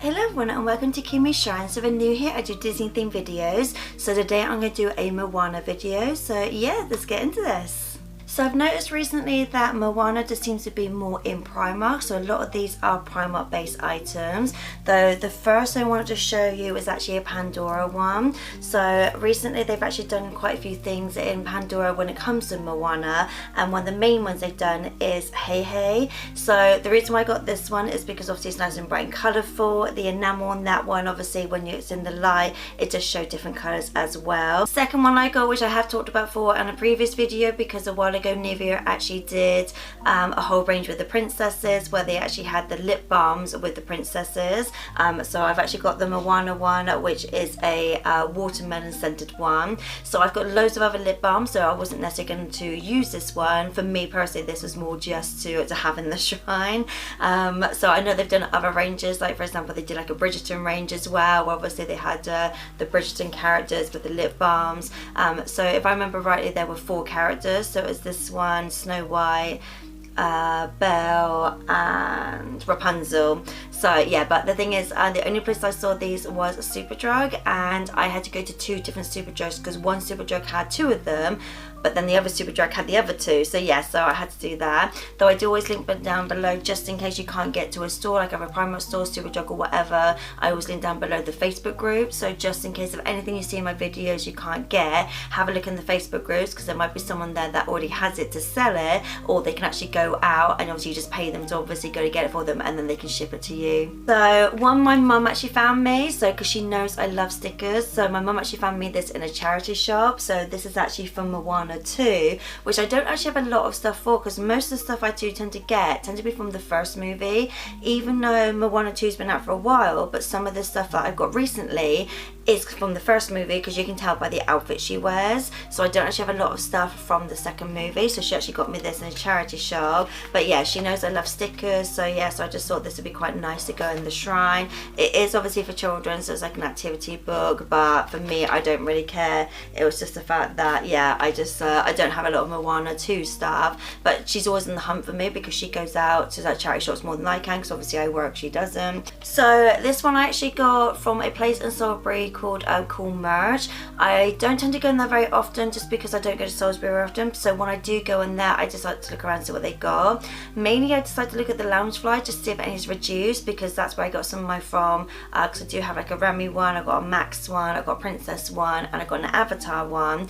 Hello everyone and welcome to Kimmy Shrine. So if you're new here, I do Disney themed videos. So today I'm going to do a Moana video. So yeah, let's get into this. So I've noticed recently that Moana just seems to be more in Primark, so a lot of these are Primark based items, though the first I wanted to show you is actually a Pandora one. So recently they've actually done quite a few things in Pandora when it comes to Moana, and one of the main ones they've done is Hey Hey. So the reason why I got this one is because obviously it's nice and bright and colourful. The enamel on that one, obviously when it's in the light, it does show different colours as well. Second one I got, which I have talked about before in a previous video, because a while ago Nivea actually did a whole range with the princesses where they actually had the lip balms with the princesses. So I've actually got the Moana one, which is a watermelon scented one. So I've got loads of other lip balms, so I wasn't necessarily going to use this one. For me personally, this was more just to have in the shrine. So I know they've done other ranges, like for example they did like a Bridgerton range as well, where obviously they had the Bridgerton characters with the lip balms. So if I remember rightly, there were 4 characters, so it was this one, Snow White, Belle and Rapunzel. So yeah, but the thing is, the only place I saw these was Superdrug, and I had to go to 2 different Superdrugs because one Superdrug had 2 of them, but then the other Superdrug had the other 2. So yeah, so I had to do that. Though I do always link them down below just in case you can't get to a store, like a Primark store, Superdrug or whatever. I always link down below the Facebook group, so just in case of anything you see in my videos you can't get, have a look in the Facebook groups, because there might be someone there that already has it to sell it, or they can actually go out and obviously you just pay them to obviously go to get it for them, and then they can ship it to you. So one my mum actually found me, so because she knows I love stickers, so my mum actually found me this in a charity shop. So this is actually from Moana 2, which I don't actually have a lot of stuff for, because most of the stuff I do tend to be from the first movie, even though Moana 2's been out for a while. But some of the stuff that I've got recently is from the first movie, because you can tell by the outfit she wears. So I don't actually have a lot of stuff from the second movie, so she actually got me this in a charity shop. But yeah, she knows I love stickers, so yeah, so I just thought this would be quite nice to go in the shrine. It is obviously for children, so it's like an activity book, but for me I don't really care. It was just the fact that yeah, I just I don't have a lot of Moana 2 stuff, but she's always in the hunt for me because she goes out to like charity shops more than I can, because obviously I work, she doesn't. So this one I actually got from a place in Salisbury called Cool Merch. I don't tend to go in there very often just because I don't go to Salisbury often, so when I do go in there I just like to look around and see what they got. Mainly I just like to look at the Loungefly just to see if anything's reduced, because that's where I got some of my from, because I do have like a Remy one, I got a Max one, I got a Princess one, and I got an Avatar one.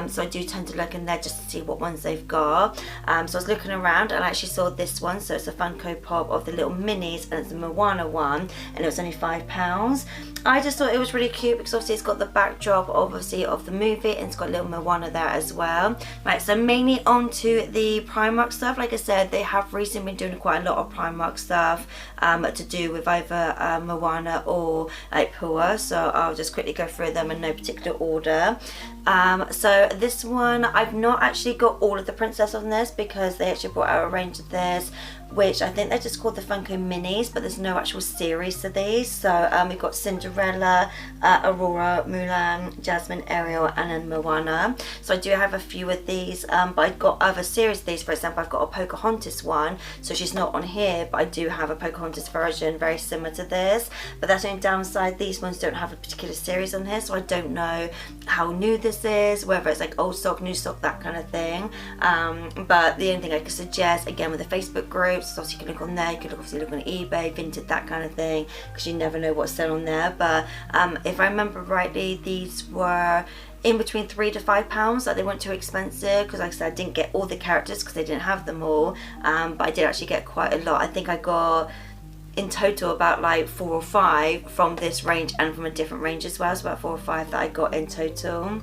So I do tend to look in there just to see what ones they've got. So I was looking around and I actually saw this one, so it's a Funko Pop of the little minis, and it's a Moana one, and it was only £5. I just thought it was really cute because obviously it's got the backdrop obviously of the movie, and it's got little Moana there as well. Right, so mainly onto the Primark stuff. Like I said, they have recently been doing quite a lot of Primark stuff to do with either Moana or like Pua, so I'll just quickly go through them in no particular order. So this one, I've not actually got all of the princess on this because they actually brought out a range of this, which I think they're just called the Funko Minis, but there's no actual series to these. So we've got Cinderella, Aurora, Mulan, Jasmine, Ariel, and then Moana. So I do have a few of these, but I've got other series of these. For example, I've got a Pocahontas one, so she's not on here, but I do have a Pocahontas version very similar to this. But that's the only downside, these ones don't have a particular series on here, so I don't know how new this is, whether it's like old stock, new stock, that kind of thing. But the only thing I could suggest, again with the Facebook group, so obviously you can look on there, you can obviously look on eBay, Vinted, that kind of thing, because you never know what's selling on there. But if I remember rightly, these were in between £3 to £5, like they weren't too expensive, because like I said, I didn't get all the characters because they didn't have them all, but I did actually get quite a lot. I think I got in total about like 4 or 5 from this range and from a different range as well, so about 4 or 5 that I got in total.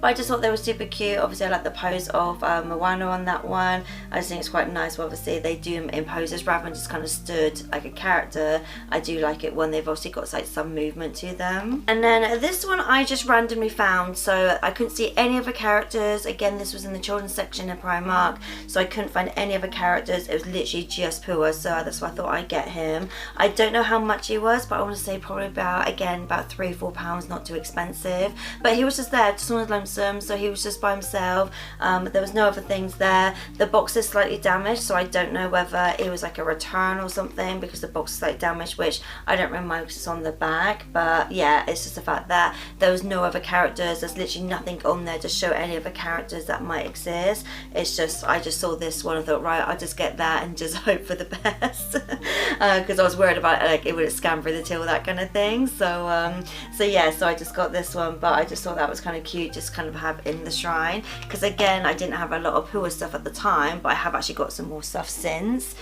But I just thought they were super cute. Obviously I like the pose of Moana on that one. I just think it's quite nice. Obviously they do them in poses rather than just kind of stood like a character. I do like it when they've obviously got like some movement to them. And then this one I just randomly found, so I couldn't see any other characters. Again, this was in the children's section in Primark, so I couldn't find any other characters. It was literally just Pua, so that's why I thought I'd get him. I don't know how much he was, but I want to say probably about, again, about £3 or £4, not too expensive. But he was just there, just one of those lonesome, so he was just by himself. There was no other things there. The box is slightly damaged, so I don't know whether it was like a return or something, because the box is slightly damaged, which I don't really mind because it's on the back. But yeah, it's just the fact that there was no other characters. There's literally nothing on there to show any other characters that might exist. It's just, I just saw this one and thought, right, I'll just get that and just hope for the best, because I was worried about like it would scan through the till, that kind of thing. So yeah, so I just got this one, but I just thought that was kind of cute, just kind of have in the shrine, because again, I didn't have a lot of Pua stuff at the time, but I have actually got some more stuff since.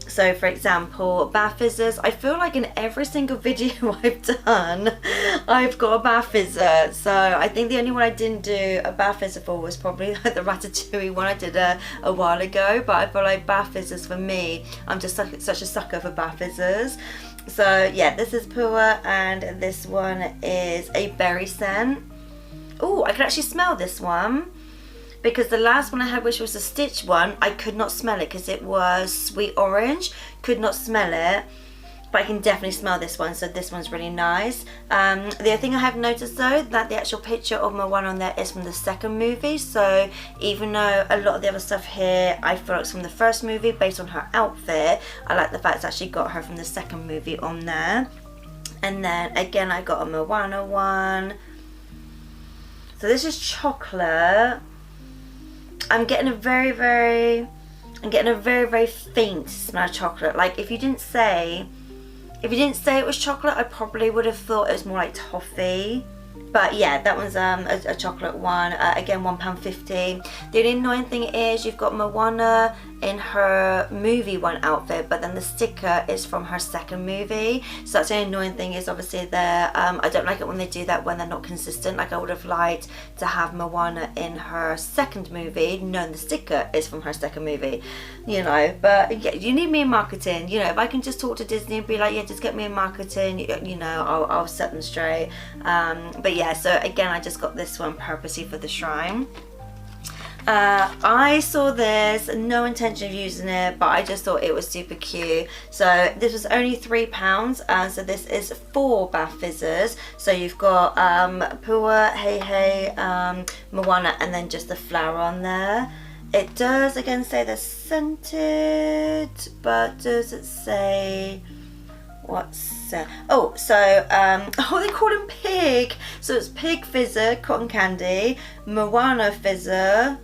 So for example, bath fizzers. I feel like in every single video I've done, I've got a bath fizzer. So I think the only one I didn't do a bath fizzer for was probably like the Ratatouille one I did a while ago. But I feel like bath fizzers for me, I'm just such a sucker for bath fizzers. So yeah, this is Pua, and this one is a berry scent. Oh, I can actually smell this one, because the last one I had, which was a Stitch one, I could not smell it because it was sweet orange. Could not smell it, but I can definitely smell this one, so this one's really nice. The other thing I have noticed though, that the actual picture of Moana on there is from the second movie, so even though a lot of the other stuff here I feel like it's from the first movie based on her outfit, I like the fact it's actually got her from the second movie on there. And then again, I got a Moana one. So this is chocolate. I'm getting a very, very faint smell of chocolate. Like if you didn't say it was chocolate, I probably would have thought it was more like toffee. But yeah, that one's a chocolate one. Again, £1.50. The only annoying thing is you've got Moana in her movie one outfit, but then the sticker is from her second movie. So that's the only annoying thing, is obviously there. I don't like it when they do that, when they're not consistent. Like I would have liked to have Moana in her second movie, knowing the sticker is from her second movie, you know. But yeah, you need me in marketing. You know, if I can just talk to Disney and be like, yeah, just get me in marketing, you know, I'll set them straight. But yeah, so again, I just got this one purposely for the shrine. I saw this, no intention of using it, but I just thought it was super cute. So this was only £3, so this is 4 bath fizzers. So you've got Pua, Hey Hey, Moana, and then just the flower on there. It does again say they're scented, but does it say what's oh, so oh, they call him Pig. So it's Pig Fizzer, cotton candy, Moana Fizzer,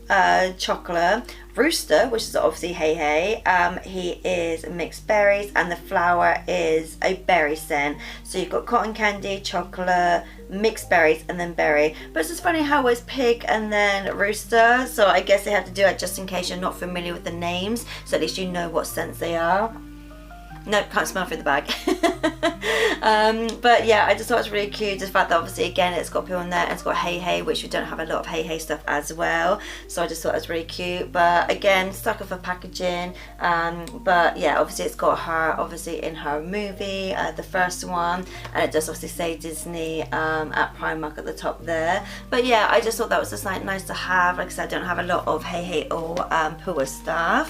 chocolate, Rooster, which is obviously Hey Hey, he is mixed berries, and the flower is a berry scent. So you've got cotton candy, chocolate, mixed berries, and then berry. But it's just funny how it's Pig and then Rooster, so I guess they have to do it just in case you're not familiar with the names, so at least you know what scents they are. Nope, can't smell through the bag. But yeah, I just thought it was really cute. The fact that obviously again it's got Poo on there and it's got Hey Hey, which we don't have a lot of Hey Hey stuff as well. So I just thought it was really cute. But again, sucker for packaging. But yeah, obviously it's got her obviously in her movie, the first one, and it does obviously say Disney at Primark at the top there. But yeah, I just thought that was just like nice to have. Like I said, I don't have a lot of Hey Hey or Pua stuff.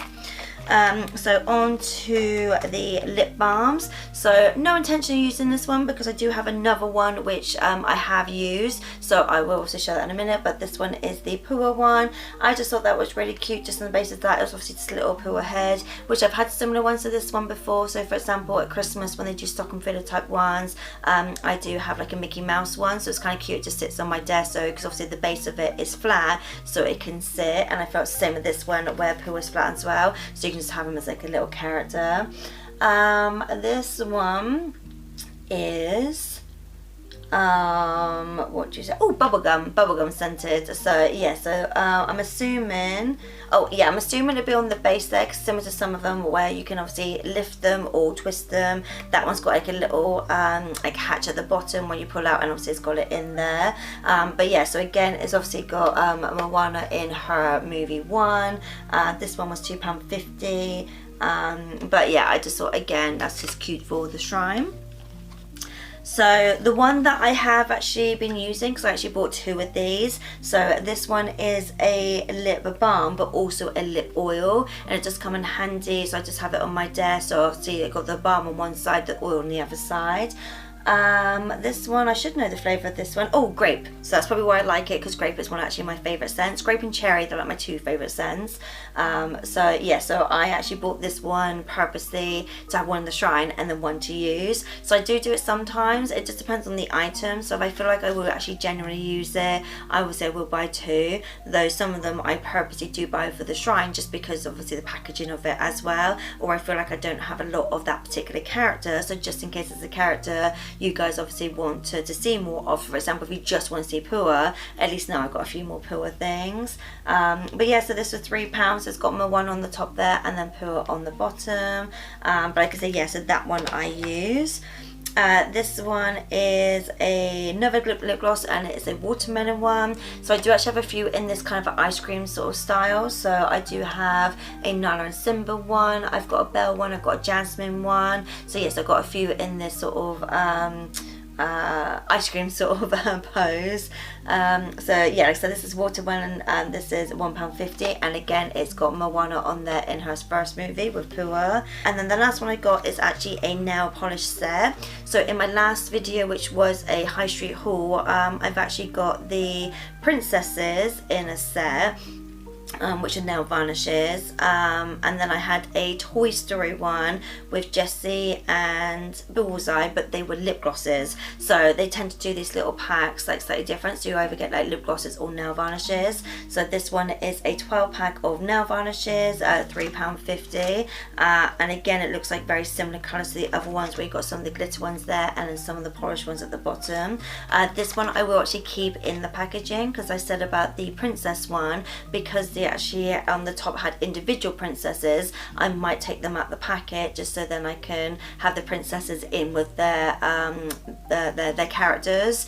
So on to the lip balms. So no intention of using this one because I do have another one which I have used, so I will also show that in a minute, but this one is the Pua one. I just thought that was really cute just on the basis that it was obviously just a little Pua head, which I've had similar ones to this one before. So for example at Christmas when they do stock and filler type ones, I do have like a Mickey Mouse one, so it's kind of cute, it just sits on my desk, so because obviously the base of it is flat so it can sit, and I felt the same with this one where Pua is flat as well, so you can just have them as like a little character. This one is what do you say? Oh, bubblegum scented. So yeah, so I'm assuming, oh yeah, I'm assuming it'll be on the base there, cause similar to some of them where you can obviously lift them or twist them. That one's got like a little like hatch at the bottom where you pull out, and obviously it's got it in there. But yeah, so again it's obviously got Moana in her movie one. This one was £2.50. But yeah, I just thought again that's just cute for the shrine. So the one that I have actually been using, because I actually bought 2 of these, so this one is a lip balm but also a lip oil, and it does come in handy, so I just have it on my desk. So see, I got the balm on one side, the oil on the other side. This one, I should know the flavour of this one. Oh, grape. So that's probably why I like it, because grape is one actually my favourite scents. Grape and cherry, they're like my two favourite scents. So yeah, so I actually bought this one purposely to have one in the shrine and then one to use. So I do it sometimes. It just depends on the item. So if I feel like I will actually genuinely use it, I will say I will buy two. Though some of them I purposely do buy for the shrine just because obviously the packaging of it as well. Or I feel like I don't have a lot of that particular character. So just in case it's a character you guys obviously want to see more of, for example, if you just want to see Pua, at least now I've got a few more Pua things. But yeah, so this was £3, so it's got Moana on the top there and then Pua on the bottom. But like I say, yeah, so that one I use. This one is another lip gloss, and it's a watermelon one. So I do actually have a few in this kind of ice cream sort of style. So I do have a Nala and Simba one, I've got a Belle one, I've got a Jasmine one. So yes, I've got a few in this sort of ice cream sort of pose. So yeah, like I said, this is watermelon and this is £1.50, and again it's got Moana on there in her first movie with Pua. And then the last one I got is actually a nail polish set. So in my last video, which was a high street haul, I've actually got the princesses in a set, which are nail varnishes, and then I had a Toy Story one with Jessie and Bullseye, but they were lip glosses. So they tend to do these little packs like slightly different, so you either get like lip glosses or nail varnishes. So this one is a 12 pack of nail varnishes at £3.50, and again it looks like very similar colours to the other ones, where you got some of the glitter ones there and then some of the polished ones at the bottom. This one I will actually keep in the packaging, because I said about the princess one, because they actually on the top had individual princesses, I might take them out the packet just so then I can have the princesses in with their characters,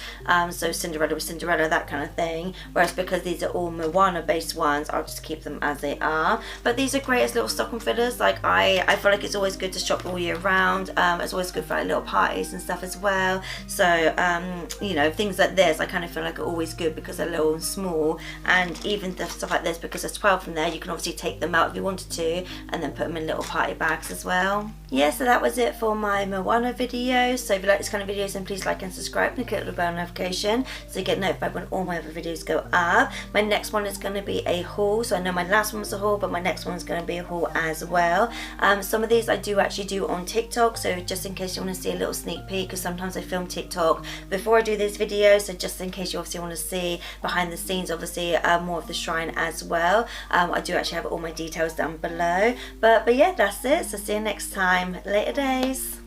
so Cinderella with Cinderella, that kind of thing. Whereas because these are all Moana based ones, I'll just keep them as they are. But these are great as little stocking fillers. Like I feel like it's always good to shop all year round. It's always good for like little parties and stuff as well. So you know, things like this I kind of feel like are always good because they're little and small, and even the stuff like this, because there's 12 from there, you can obviously take them out if you wanted to and then put them in little party bags as well. Yeah, so that was it for my Moana video. So if you like this kind of videos, then please like and subscribe and click the bell notification so you get notified when all my other videos go up. My next one is going to be a haul. So I know my last one was a haul, but my next one is going to be a haul as well. Some of these I do actually do on TikTok, so just in case you want to see a little sneak peek, because sometimes I film TikTok before I do these videos, so just in case you obviously want to see behind the scenes, obviously more of the shrine as well. I do actually have all my details down below. But yeah, that's it. So see you next time. Later days.